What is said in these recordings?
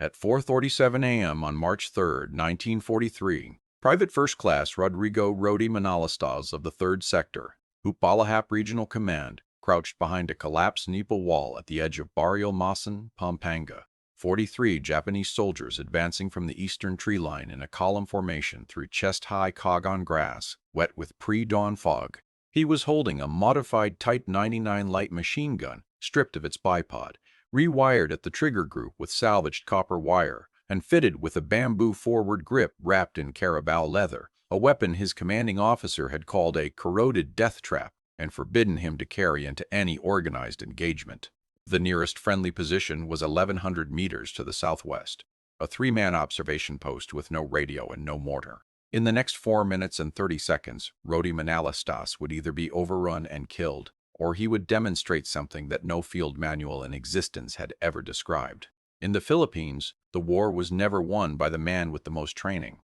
At 4:37 a.m. on March 3, 1943, Private First Class Rodrigo Rodi Manalastas of the 3rd Sector, Hukbalahap Regional Command, crouched behind a collapsed Nepal wall at the edge of Barrio Masan, Pampanga. 43 Japanese soldiers advancing from the eastern tree line in a column formation through chest-high Kagon grass, wet with pre-dawn fog. He was holding a modified Type 99 light machine gun, stripped of its bipod, rewired at the trigger group with salvaged copper wire, and fitted with a bamboo forward grip wrapped in carabao leather, a weapon his commanding officer had called a corroded death trap and forbidden him to carry into any organized engagement. The nearest friendly position was 1,100 meters to the southwest, a 3-man observation post with no radio and no mortar. In the next 4 minutes and 30 seconds, Rodi Manalastas would either be overrun and killed, or he would demonstrate something that no field manual in existence had ever described. In the Philippines, the war was never won by the man with the most training.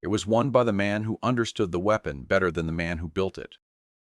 It was won by the man who understood the weapon better than the man who built it.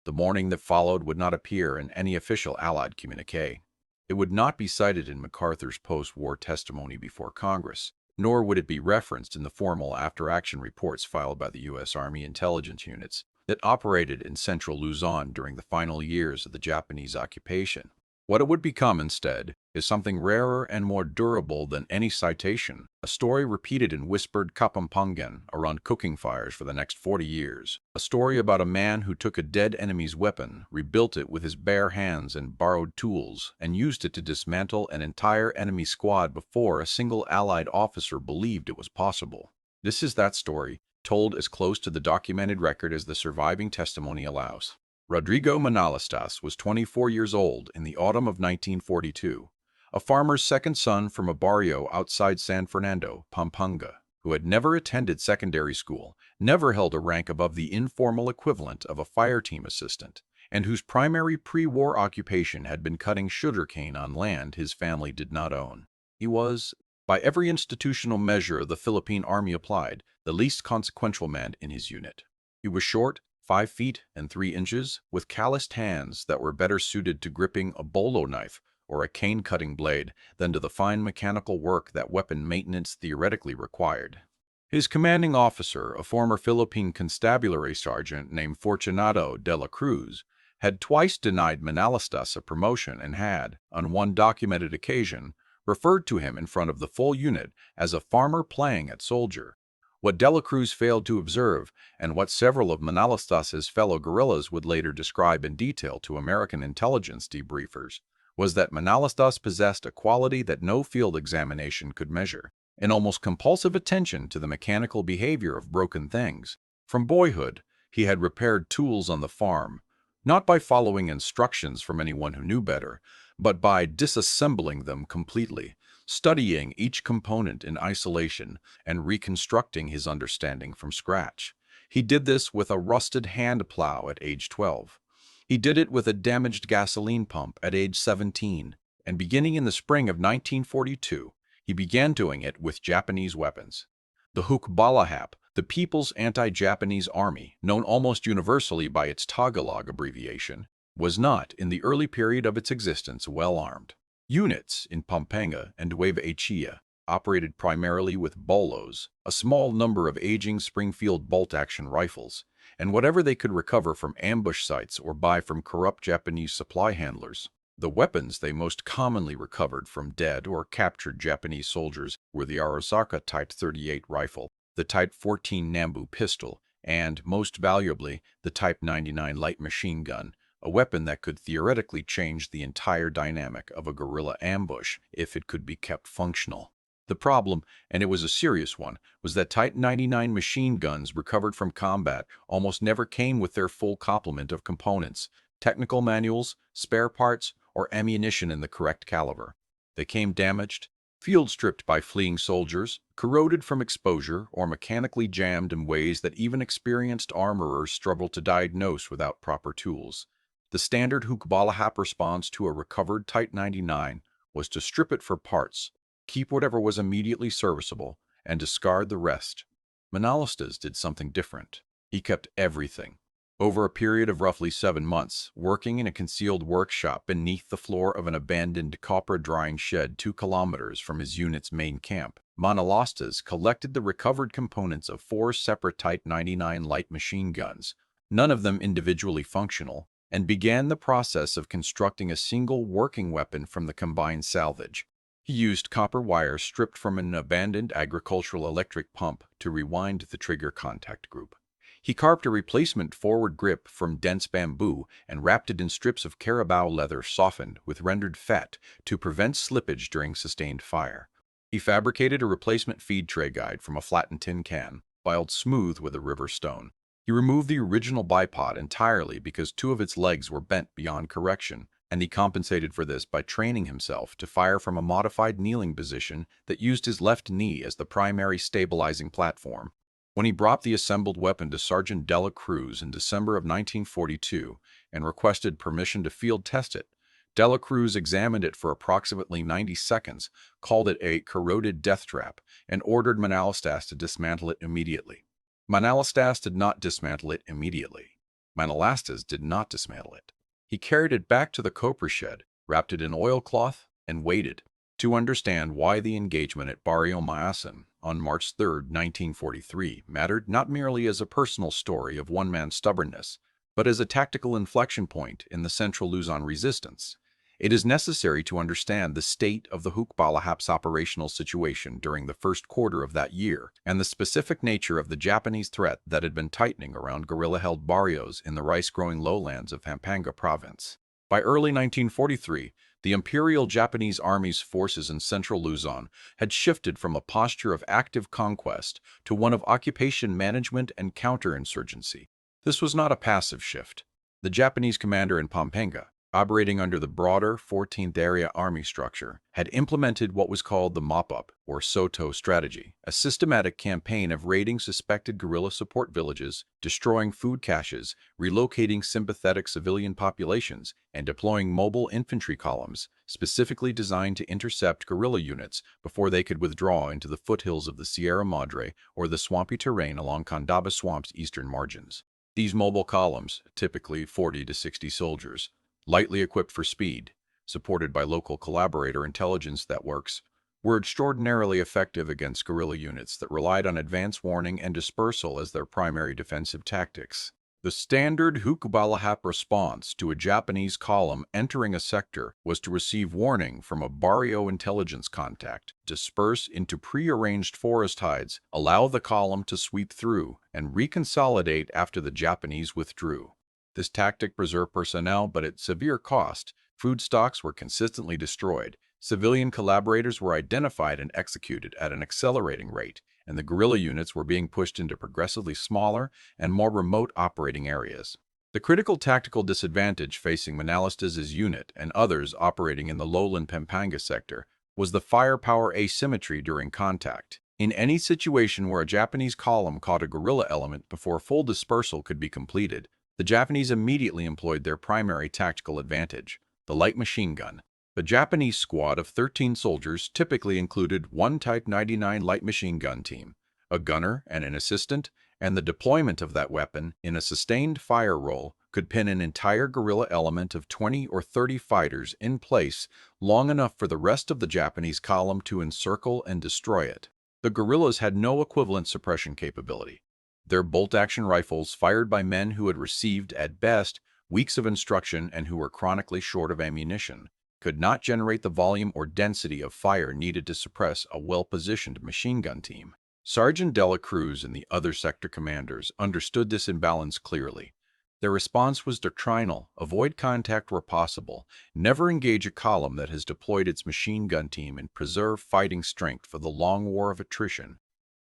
The morning that followed would not appear in any official Allied communique. It would not be cited in MacArthur's post-war testimony before Congress, nor would it be referenced in the formal after-action reports filed by the U.S. Army intelligence units that operated in central Luzon during the final years of the Japanese occupation. What it would become instead is something rarer and more durable than any citation, a story repeated in whispered Kapampangan around cooking fires for the next 40 years, a story about a man who took a dead enemy's weapon, rebuilt it with his bare hands and borrowed tools, and used it to dismantle an entire enemy squad before a single Allied officer believed it was possible. This is that story, told as close to the documented record as the surviving testimony allows. Rodrigo Manalastas was 24 years old in the autumn of 1942, a farmer's second son from a barrio outside San Fernando, Pampanga, who had never attended secondary school, never held a rank above the informal equivalent of a fire team assistant, and whose primary pre-war occupation had been cutting sugarcane on land his family did not own. He was, by every institutional measure the Philippine Army applied, the least consequential man in his unit. He was short, 5 feet and 3 inches, with calloused hands that were better suited to gripping a bolo knife or a cane-cutting blade than to the fine mechanical work that weapon maintenance theoretically required. His commanding officer, a former Philippine constabulary sergeant named Fortunato de la Cruz, had twice denied Manalastas a promotion and had, on one documented occasion, referred to him in front of the full unit as a farmer playing at soldier. What De La Cruz failed to observe, and what several of Manalastas's fellow guerrillas would later describe in detail to American intelligence debriefers, was that Manalastas possessed a quality that no field examination could measure, an almost compulsive attention to the mechanical behavior of broken things. From boyhood, he had repaired tools on the farm, not by following instructions from anyone who knew better, but by disassembling them completely, studying each component in isolation and reconstructing his understanding from scratch. He did this with a rusted hand plow at age 12. He did it with a damaged gasoline pump at age 17, and beginning in the spring of 1942, he began doing it with Japanese weapons. The Hukbalahap, the People's Anti-Japanese Army, known almost universally by its Tagalog abbreviation, was not, in the early period of its existence, well armed. Units in Pampanga and WWII operated primarily with bolos, a small number of aging Springfield bolt-action rifles, and whatever they could recover from ambush sites or buy from corrupt Japanese supply handlers. The weapons they most commonly recovered from dead or captured Japanese soldiers were the Arasaka Type 38 rifle, the Type 14 Nambu pistol, and, most valuably, the Type 99 light machine gun, a weapon that could theoretically change the entire dynamic of a guerrilla ambush if it could be kept functional. The problem, and it was a serious one, was that Type 99 machine guns recovered from combat almost never came with their full complement of components, technical manuals, spare parts, or ammunition in the correct caliber. They came damaged, field-stripped by fleeing soldiers, corroded from exposure, or mechanically jammed in ways that even experienced armorers struggled to diagnose without proper tools. The standard Hukbalahap response to a recovered Type 99 was to strip it for parts, keep whatever was immediately serviceable, and discard the rest. Manalastas did something different. He kept everything. Over a period of roughly 7 months, working in a concealed workshop beneath the floor of an abandoned copper drying shed 2 kilometers from his unit's main camp, Manalastas collected the recovered components of 4 separate Type 99 light machine guns, none of them individually functional, and began the process of constructing a single working weapon from the combined salvage. He used copper wire stripped from an abandoned agricultural electric pump to rewind the trigger contact group. He carved a replacement forward grip from dense bamboo and wrapped it in strips of carabao leather softened with rendered fat to prevent slippage during sustained fire. He fabricated a replacement feed tray guide from a flattened tin can, filed smooth with a river stone. He removed the original bipod entirely because 2 of its legs were bent beyond correction, and he compensated for this by training himself to fire from a modified kneeling position that used his left knee as the primary stabilizing platform. When he brought the assembled weapon to Sergeant Dela Cruz in December of 1942 and requested permission to field test it, Dela Cruz examined it for approximately 90 seconds, called it a corroded death trap, and ordered Manalastas to dismantle it immediately. Manalastas did not dismantle it immediately. Manalastas did not dismantle it. He carried it back to the copra shed, wrapped it in oilcloth, and waited. To understand why the engagement at Barrio Maasin on March 3, 1943, mattered not merely as a personal story of one man's stubbornness, but as a tactical inflection point in the Central Luzon resistance, it is necessary to understand the state of the Hukbalahap's operational situation during the first quarter of that year and the specific nature of the Japanese threat that had been tightening around guerrilla-held barrios in the rice-growing lowlands of Pampanga province. By early 1943, the Imperial Japanese Army's forces in central Luzon had shifted from a posture of active conquest to one of occupation management and counterinsurgency. This was not a passive shift. The Japanese commander in Pampanga, operating under the broader 14th Area Army structure, had implemented what was called the mop-up, or SOTO strategy, a systematic campaign of raiding suspected guerrilla support villages, destroying food caches, relocating sympathetic civilian populations, and deploying mobile infantry columns, specifically designed to intercept guerrilla units before they could withdraw into the foothills of the Sierra Madre or the swampy terrain along Condaba Swamp's eastern margins. These mobile columns, typically 40 to 60 soldiers, lightly equipped for speed, supported by local collaborator intelligence networks, were extraordinarily effective against guerrilla units that relied on advance warning and dispersal as their primary defensive tactics. The standard Hukbalahap response to a Japanese column entering a sector was to receive warning from a barrio intelligence contact, disperse into prearranged forest hides, allow the column to sweep through, and reconsolidate after the Japanese withdrew. This tactic preserved personnel, but at severe cost. Food stocks were consistently destroyed, civilian collaborators were identified and executed at an accelerating rate, and the guerrilla units were being pushed into progressively smaller and more remote operating areas. The critical tactical disadvantage facing Manalastas' unit and others operating in the lowland Pampanga sector was the firepower asymmetry during contact. In any situation where a Japanese column caught a guerrilla element before full dispersal could be completed, the Japanese immediately employed their primary tactical advantage, the light machine gun. The Japanese squad of 13 soldiers typically included one Type 99 light machine gun team, a gunner and an assistant, and the deployment of that weapon in a sustained fire role could pin an entire guerrilla element of 20 or 30 fighters in place long enough for the rest of the Japanese column to encircle and destroy it. The guerrillas had no equivalent suppression capability. Their bolt-action rifles, fired by men who had received, at best, weeks of instruction and who were chronically short of ammunition, could not generate the volume or density of fire needed to suppress a well-positioned machine gun team. Sergeant Dela Cruz and the other sector commanders understood this imbalance clearly. Their response was doctrinal: avoid contact where possible, never engage a column that has deployed its machine gun team, and preserve fighting strength for the long war of attrition.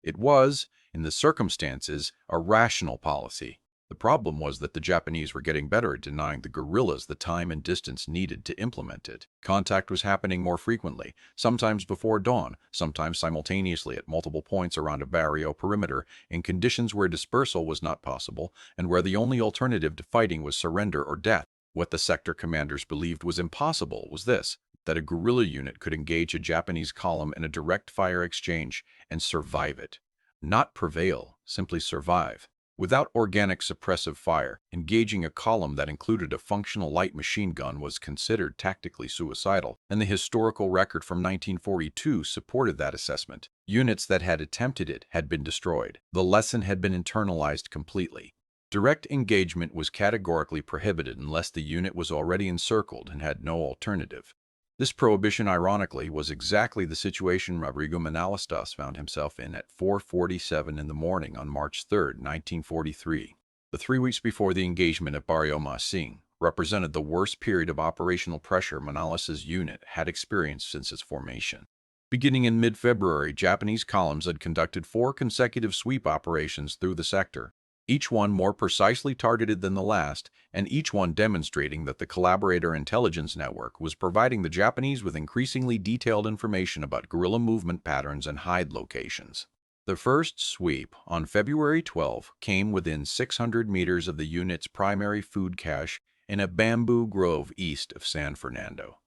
It was, in the circumstances, a rational policy. The problem was that the Japanese were getting better at denying the guerrillas the time and distance needed to implement it. Contact was happening more frequently, sometimes before dawn, sometimes simultaneously at multiple points around a barrio perimeter, in conditions where dispersal was not possible and where the only alternative to fighting was surrender or death. What the sector commanders believed was impossible was this: that a guerrilla unit could engage a Japanese column in a direct fire exchange and survive it. Not prevail, simply survive. Without organic suppressive fire, engaging a column that included a functional light machine gun was considered tactically suicidal, and the historical record from 1942 supported that assessment. Units that had attempted it had been destroyed. The lesson had been internalized completely. Direct engagement was categorically prohibited unless the unit was already encircled and had no alternative. This prohibition, ironically, was exactly the situation Rodrigo Manalastas found himself in at 4:47 in the morning on March 3, 1943. The 3 weeks before the engagement at Barrio Masing represented the worst period of operational pressure Manalas's unit had experienced since its formation. Beginning in mid-February, Japanese columns had conducted 4 consecutive sweep operations through the sector, each one more precisely targeted than the last, and each one demonstrating that the Collaborator Intelligence Network was providing the Japanese with increasingly detailed information about guerrilla movement patterns and hide locations. The first sweep, on February 12, came within 600 meters of the unit's primary food cache in a bamboo grove east of San Fernando.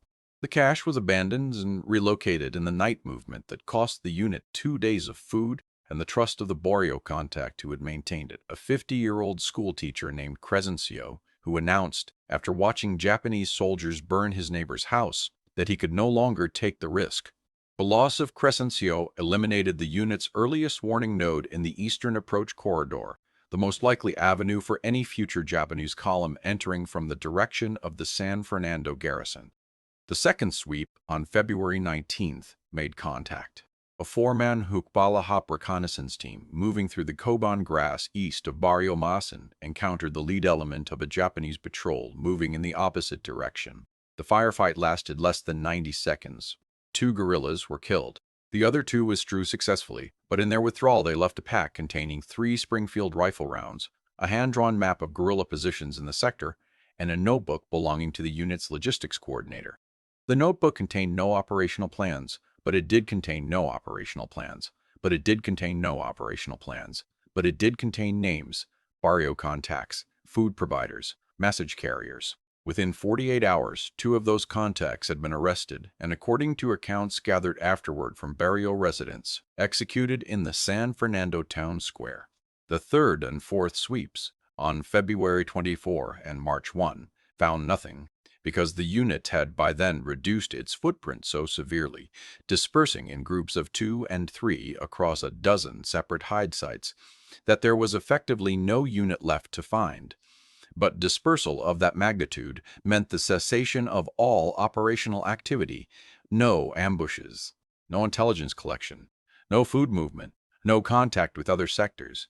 The cache was abandoned and relocated in the night movement that cost the unit 2 days of food and the trust of the Barrio contact who had maintained it, a 50-year-old schoolteacher named Crescencio, who announced, after watching Japanese soldiers burn his neighbor's house, that he could no longer take the risk. The loss of Crescencio eliminated the unit's earliest warning node in the eastern approach corridor, the most likely avenue for any future Japanese column entering from the direction of the San Fernando garrison. The second sweep, on February 19th, made contact. A 4-man Hukbala Hop reconnaissance team moving through the Koban grass east of Barrio Masin encountered the lead element of a Japanese patrol moving in the opposite direction. The firefight lasted less than 90 seconds. 2 guerrillas were killed. The other 2 withdrew successfully, but in their withdrawal they left a pack containing 3 Springfield rifle rounds, a hand-drawn map of guerrilla positions in the sector, and a notebook belonging to the unit's logistics coordinator. The notebook contained no operational plans, but it did contain no operational plans. But it did contain no operational plans. But it did contain names, barrio contacts, food providers, message carriers. Within 48 hours, 2 of those contacts had been arrested and, according to accounts gathered afterward from barrio residents, executed in the San Fernando town square. The third and fourth sweeps, on February 24 and March 1, found nothing, because the unit had by then reduced its footprint so severely, dispersing in groups of 2 and 3 across a dozen separate hide sites, that there was effectively no unit left to find. But dispersal of that magnitude meant the cessation of all operational activity, no ambushes, no intelligence collection, no food movement, no contact with other sectors.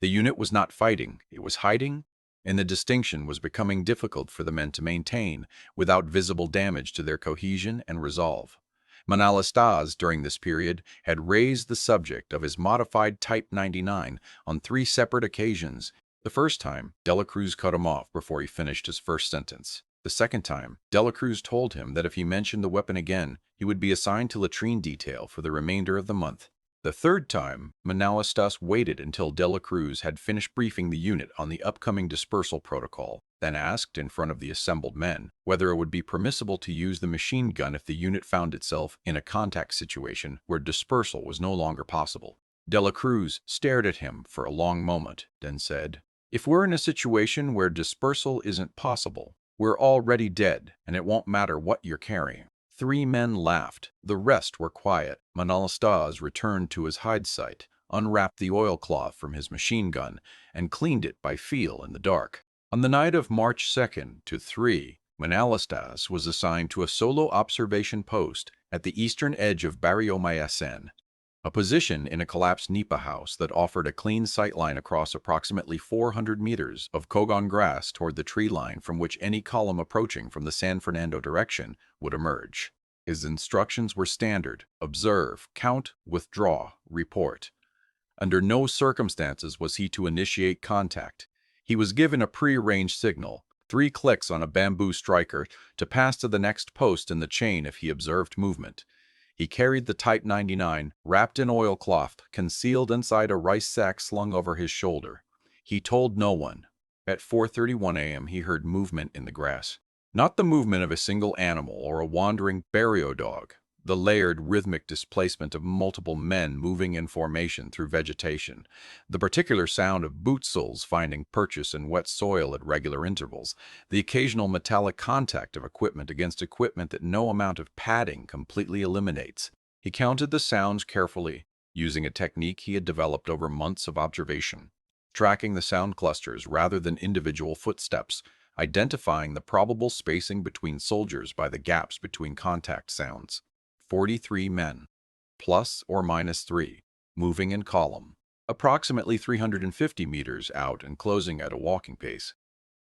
The unit was not fighting, it was hiding, and the distinction was becoming difficult for the men to maintain without visible damage to their cohesion and resolve. Manalastas, during this period, had raised the subject of his modified Type 99 on 3 separate occasions. The first time, Dela Cruz cut him off before he finished his first sentence. The second time, Dela Cruz told him that if he mentioned the weapon again, he would be assigned to latrine detail for the remainder of the month. The third time, Manalastas waited until Dela Cruz had finished briefing the unit on the upcoming dispersal protocol, then asked, in front of the assembled men, whether it would be permissible to use the machine gun if the unit found itself in a contact situation where dispersal was no longer possible. Dela Cruz stared at him for a long moment, then said, "If we're in a situation where dispersal isn't possible, we're already dead, and it won't matter what you're carrying." 3 men laughed. The rest were quiet. Manalastas returned to his hide site, unwrapped the oilcloth from his machine gun, and cleaned it by feel in the dark. On the night of March 2nd to 3, Manalastas was assigned to a solo observation post at the eastern edge of Barrio Mayasen, a position in a collapsed nipa house that offered a clean sightline across approximately 400 meters of Kogon grass toward the tree line from which any column approaching from the San Fernando direction would emerge. His instructions were standard: observe, count, withdraw, report. Under no circumstances was he to initiate contact. He was given a prearranged signal, 3 clicks on a bamboo striker, to pass to the next post in the chain if he observed movement. He carried the Type 99, wrapped in oilcloth, concealed inside a rice sack slung over his shoulder. He told no one. At 4:31 a.m. he heard movement in the grass. Not the movement of a single animal or a wandering barrio dog, the layered rhythmic displacement of multiple men moving in formation through vegetation, the particular sound of boot soles finding purchase in wet soil at regular intervals, the occasional metallic contact of equipment against equipment that no amount of padding completely eliminates. He counted the sounds carefully, using a technique he had developed over months of observation, tracking the sound clusters rather than individual footsteps, identifying the probable spacing between soldiers by the gaps between contact sounds. 43 men, plus or minus 3, moving in column, approximately 350 meters out and closing at a walking pace.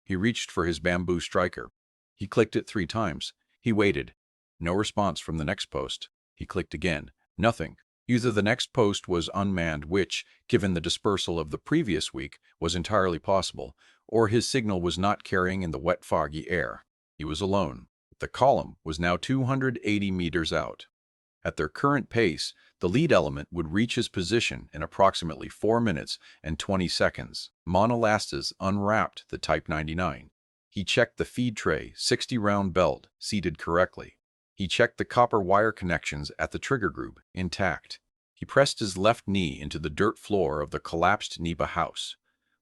He reached for his bamboo striker. He clicked it 3 times. He waited. No response from the next post. He clicked again. Nothing. Either the next post was unmanned, which, given the dispersal of the previous week, was entirely possible, or his signal was not carrying in the wet, foggy air. He was alone. The column was now 280 meters out. At their current pace, the lead element would reach his position in approximately 4 minutes and 20 seconds. Monolastas unwrapped the Type 99. He checked the feed tray, 60-round belt, seated correctly. He checked the copper wire connections at the trigger group, intact. He pressed his left knee into the dirt floor of the collapsed Nipa house,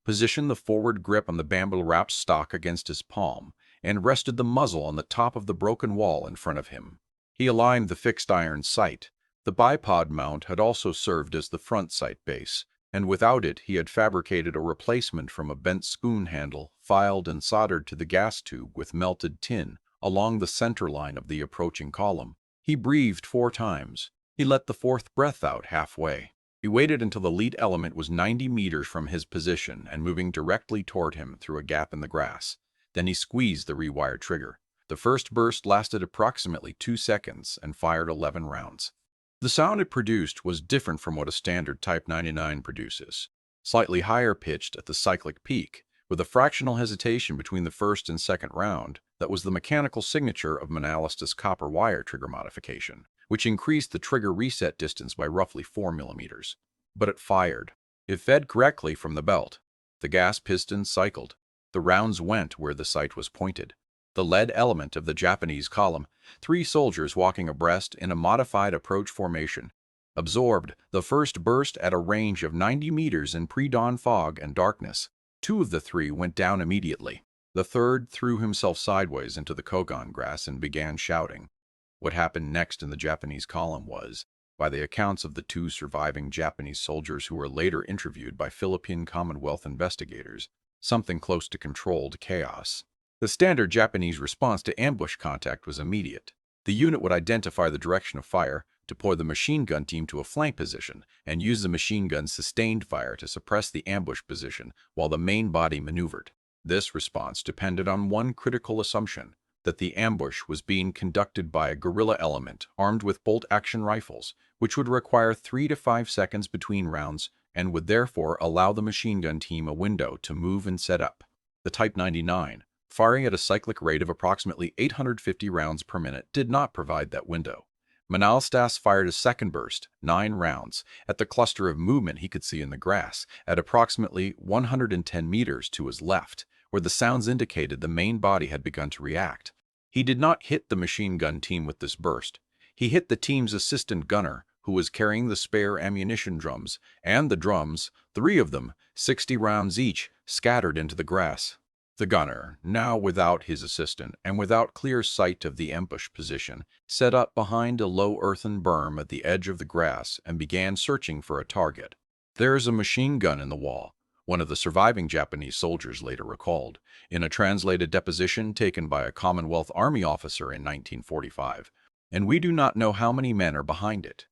positioned the forward grip on the bamboo-wrapped stock against his palm, and rested the muzzle on the top of the broken wall in front of him. He aligned the fixed iron sight. The bipod mount had also served as the front sight base, and without it he had fabricated a replacement from a bent spoon handle, filed and soldered to the gas tube with melted tin along the center line of the approaching column. He breathed 4 times. He let the 4th breath out halfway. He waited until the lead element was 90 meters from his position and moving directly toward him through a gap in the grass. Then he squeezed the rewired trigger. The first burst lasted approximately 2 seconds and fired 11 rounds. The sound it produced was different from what a standard Type 99 produces, slightly higher pitched at the cyclic peak, with a fractional hesitation between the first and second round that was the mechanical signature of Manalistas' copper wire trigger modification, which increased the trigger reset distance by roughly 4 millimeters. But it fired. It fed correctly from the belt. The gas pistons cycled. The rounds went where the sight was pointed. The lead element of the Japanese column, 3 soldiers walking abreast in a modified approach formation, absorbed the first burst at a range of 90 meters in pre-dawn fog and darkness. 2 of the 3 went down immediately. The third threw himself sideways into the kogon grass and began shouting. What happened next in the Japanese column was, by the accounts of the 2 surviving Japanese soldiers who were later interviewed by Philippine Commonwealth investigators, something close to controlled chaos. The standard Japanese response to ambush contact was immediate. The unit would identify the direction of fire, deploy the machine gun team to a flank position, and use the machine gun's sustained fire to suppress the ambush position while the main body maneuvered. This response depended on one critical assumption, that the ambush was being conducted by a guerrilla element armed with bolt-action rifles, which would require 3 to 5 seconds between rounds and would therefore allow the machine gun team a window to move and set up. The Type 99, firing at a cyclic rate of approximately 850 rounds per minute, did not provide that window. Manalistas fired a second burst, 9 rounds, at the cluster of movement he could see in the grass, at approximately 110 meters to his left, where the sounds indicated the main body had begun to react. He did not hit the machine gun team with this burst. He hit the team's assistant gunner, who was carrying the spare ammunition drums, and the drums, 3 of them, 60 rounds each, scattered into the grass. The gunner, now without his assistant and without clear sight of the ambush position, set up behind a low earthen berm at the edge of the grass and began searching for a target. "There's a machine gun in the wall," one of the surviving Japanese soldiers later recalled, in a translated deposition taken by a Commonwealth Army officer in 1945, "and we do not know how many men are behind it."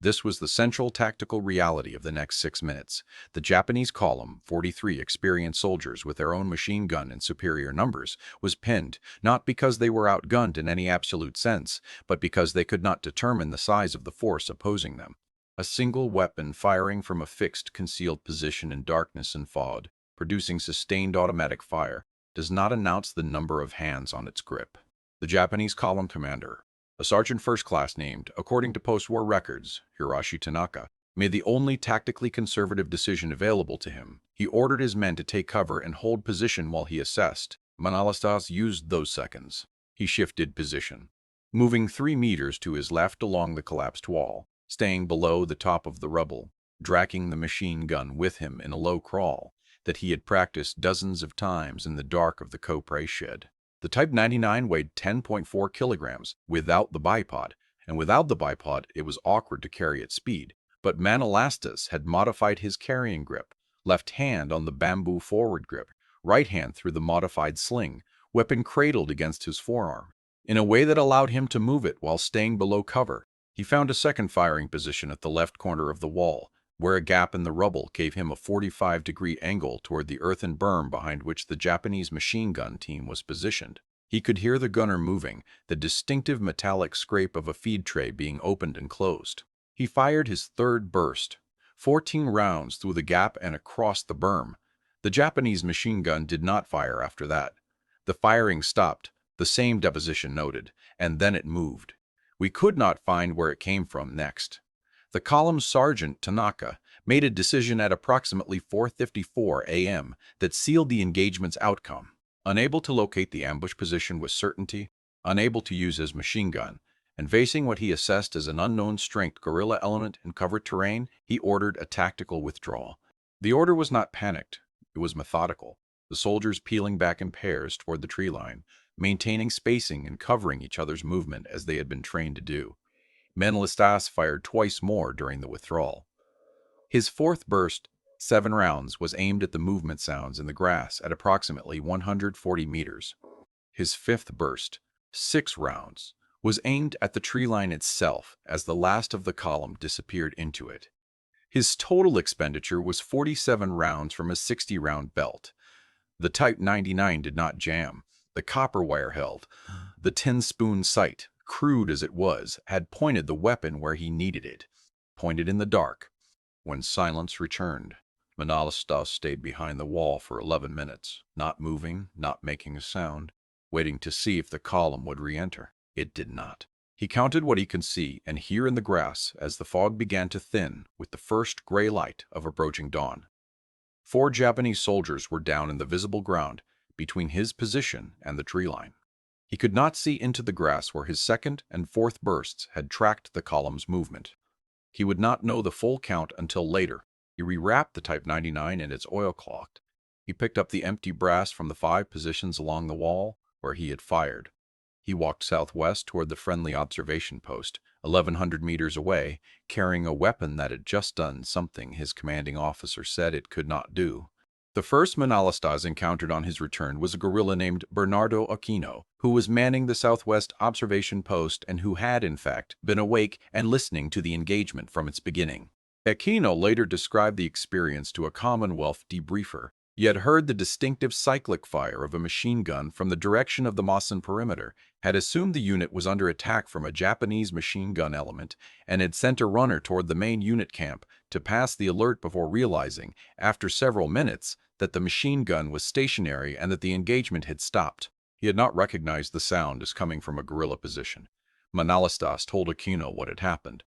This was the central tactical reality of the next 6 minutes. The Japanese column, 43 experienced soldiers with their own machine gun in superior numbers, was pinned, not because they were outgunned in any absolute sense, but because they could not determine the size of the force opposing them. A single weapon firing from a fixed, concealed position in darkness and fog, producing sustained automatic fire, does not announce the number of hands on its grip. The Japanese column commander, a sergeant first class named, according to post-war records, Hiroshi Tanaka, made the only tactically conservative decision available to him. He ordered his men to take cover and hold position while he assessed. Manalistas used those seconds. He shifted position. moving 3 meters to his left along the collapsed wall, staying below the top of the rubble, dragging the machine gun with him in a low crawl that he had practiced dozens of times in the dark of the copra shed. The Type 99 weighed 10.4 kilograms without the bipod, and without the bipod it was awkward to carry at speed. But Manolastas had modified his carrying grip, left hand on the bamboo forward grip, right hand through the modified sling, weapon cradled against his forearm, in a way that allowed him to move it while staying below cover. He found a second firing position at the left corner of the wall, where a gap in the rubble gave him a 45-degree angle toward the earthen berm behind which the Japanese machine gun team was positioned. He could hear the gunner moving, the distinctive metallic scrape of a feed tray being opened and closed. He fired his third burst, 14 rounds through the gap and across the berm. The Japanese machine gun did not fire after that. The firing stopped, the same deposition noted, and then it moved. We could not find where it came from next. The column sergeant Tanaka made a decision at approximately 4:54 a.m. that sealed the engagement's outcome. Unable to locate the ambush position with certainty, unable to use his machine gun, and facing what he assessed as an unknown strength guerrilla element in covered terrain, he ordered a tactical withdrawal. The order was not panicked, it was methodical, the soldiers peeling back in pairs toward the tree line, maintaining spacing and covering each other's movement as they had been trained to do. Manolastas fired twice more during the withdrawal. His fourth burst, 7 rounds, was aimed at the movement sounds in the grass at approximately 140 meters. His fifth burst, 6 rounds, was aimed at the tree line itself as the last of the column disappeared into it. His total expenditure was 47 rounds from a 60-round belt. The Type 99 did not jam. The copper wire held. The tin-spoon sight, crude as it was, had pointed the weapon where he needed it, pointed in the dark. When silence returned, Manolastas stayed behind the wall for 11 minutes, not moving, not making a sound, waiting to see if the column would re-enter. It did not. He counted what he could see and hear in the grass as the fog began to thin with the first gray light of approaching dawn. 4 Japanese soldiers were down in the visible ground between his position and the tree line. He could not see into the grass where his second and fourth bursts had tracked the column's movement. He would not know the full count until later. He rewrapped the Type 99 in its oilcloth. He picked up the empty brass from the 5 positions along the wall where he had fired. He walked southwest toward the friendly observation post, 1,100 meters away, carrying a weapon that had just done something his commanding officer said it could not do. The first Manolastas encountered on his return was a guerrilla named Bernardo Aquino, who was manning the southwest observation post and who had, in fact, been awake and listening to the engagement from its beginning. Aquino later described the experience to a Commonwealth debriefer. He had heard the distinctive cyclic fire of a machine gun from the direction of the Masan perimeter, had assumed the unit was under attack from a Japanese machine gun element, and had sent a runner toward the main unit camp to pass the alert before realizing, after several minutes, that the machine gun was stationary and that the engagement had stopped. He had not recognized the sound as coming from a guerrilla position. Manolastas told Aquino what had happened.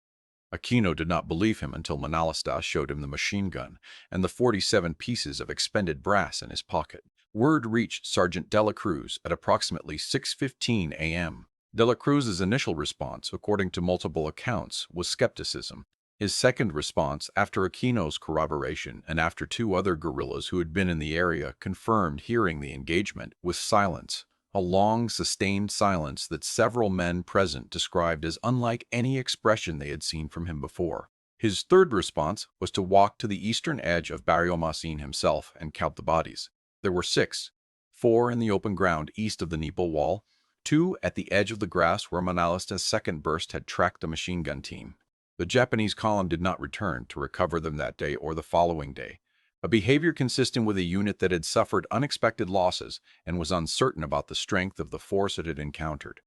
Aquino did not believe him until Manolastas showed him the machine gun and the 47 pieces of expended brass in his pocket. Word reached Sergeant De La Cruz at approximately 6:15 a.m. De La Cruz's initial response, according to multiple accounts, was skepticism. His second response, after Aquino's corroboration and after 2 other guerrillas who had been in the area confirmed hearing the engagement, was silence. A long, sustained silence that several men present described as unlike any expression they had seen from him before. His third response was to walk to the eastern edge of Barrio Masin himself and count the bodies. There were 6, 4 in the open ground east of the Nepal wall, 2 at the edge of the grass where Manolastas' second burst had tracked the machine gun team. The Japanese column did not return to recover them that day or the following day, a behavior consistent with a unit that had suffered unexpected losses and was uncertain about the strength of the force it had encountered.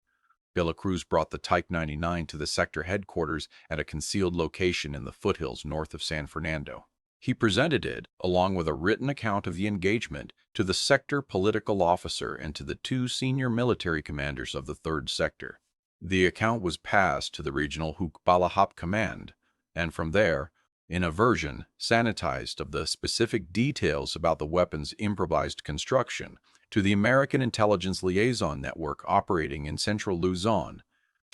De La Cruz brought the Type 99 to the sector headquarters at a concealed location in the foothills north of San Fernando. He presented it, along with a written account of the engagement, to the sector political officer and to the 2 senior military commanders of the 3rd Sector. The account was passed to the regional Hukbalahap command, and from there, in a version, sanitized of the specific details about the weapon's improvised construction, to the American Intelligence Liaison Network operating in central Luzon.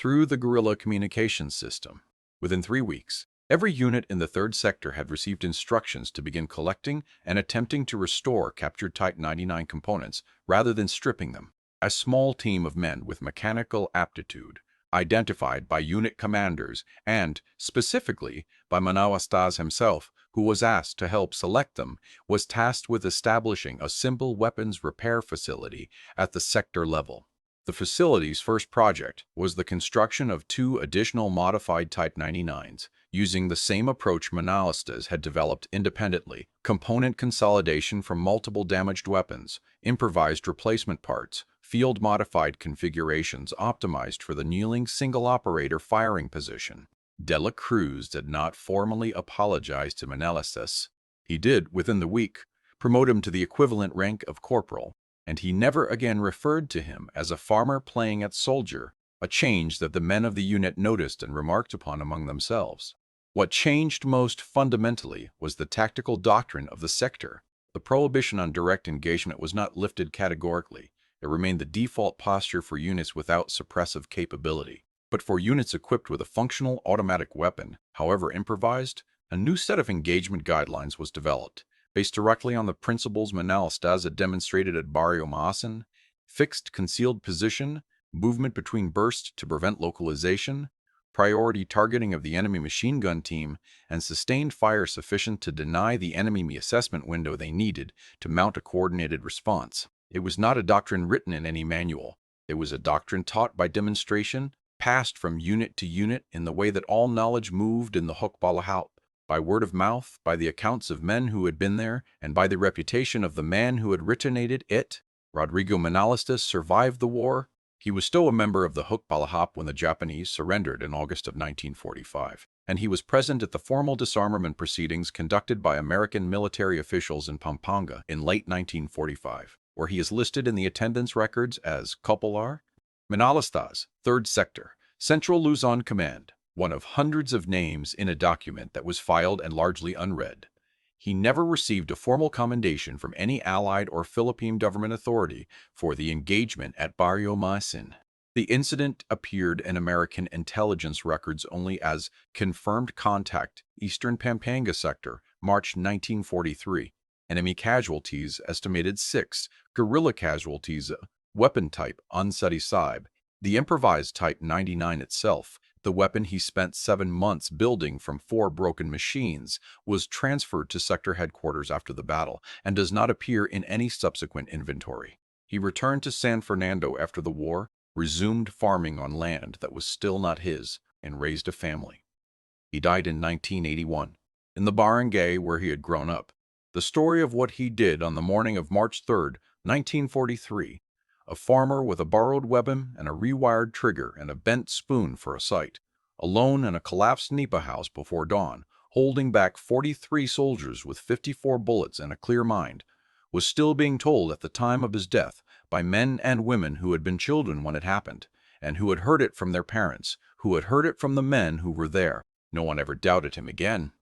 through the guerrilla communications system. Within 3 weeks, every unit in the 3rd Sector had received instructions to begin collecting and attempting to restore captured Type 99 components rather than stripping them. A small team of men with mechanical aptitude, identified by unit commanders and, specifically, by Manalastas himself, who was asked to help select them, was tasked with establishing a simple weapons repair facility at the sector level. The facility's first project was the construction of 2 additional modified Type 99s, using the same approach Manalastas had developed independently: component consolidation from multiple damaged weapons, improvised replacement parts, field-modified configurations optimized for the kneeling single-operator firing position. De la Cruz did not formally apologize to Manalastas. He did, within the week, promote him to the equivalent rank of corporal, and he never again referred to him as a farmer playing at soldier, a change that the men of the unit noticed and remarked upon among themselves. What changed most fundamentally was the tactical doctrine of the sector. The prohibition on direct engagement was not lifted categorically. It remained the default posture for units without suppressive capability. But for units equipped with a functional automatic weapon, however improvised, a new set of engagement guidelines was developed, based directly on the principles Manalastas had demonstrated at Barrio Maasin: fixed concealed position, movement between bursts to prevent localization, priority targeting of the enemy machine gun team, and sustained fire sufficient to deny the enemy assessment window they needed to mount a coordinated response. It was not a doctrine written in any manual. It was a doctrine taught by demonstration, passed from unit to unit in the way that all knowledge moved in the Hukbalahap, by word of mouth, by the accounts of men who had been there, and by the reputation of the man who had originated it. Rodrigo Manalastas survived the war. He was still a member of the Hukbalahap when the Japanese surrendered in August of 1945, and he was present at the formal disarmament proceedings conducted by American military officials in Pampanga in late 1945, where he is listed in the attendance records as Copular. Manalastas, 3rd Sector, Central Luzon Command, one of hundreds of names in a document that was filed and largely unread. He never received a formal commendation from any Allied or Philippine government authority for the engagement at Barrio Maasin. The incident appeared in American intelligence records only as confirmed contact, Eastern Pampanga Sector, March 1943. Enemy casualties estimated 6, guerrilla casualties, weapon type unsatisfied. The improvised Type 99 itself, the weapon he spent 7 months building from 4 broken machines, was transferred to sector headquarters after the battle and does not appear in any subsequent inventory. He returned to San Fernando after the war, resumed farming on land that was still not his, and raised a family. He died in 1981, in the barangay where he had grown up. The story of what he did on the morning of March 3, 1943, a farmer with a borrowed weapon and a rewired trigger and a bent spoon for a sight, alone in a collapsed nipa house before dawn, holding back 43 soldiers with 54 bullets and a clear mind, was still being told at the time of his death by men and women who had been children when it happened, and who had heard it from their parents, who had heard it from the men who were there. No one ever doubted him again.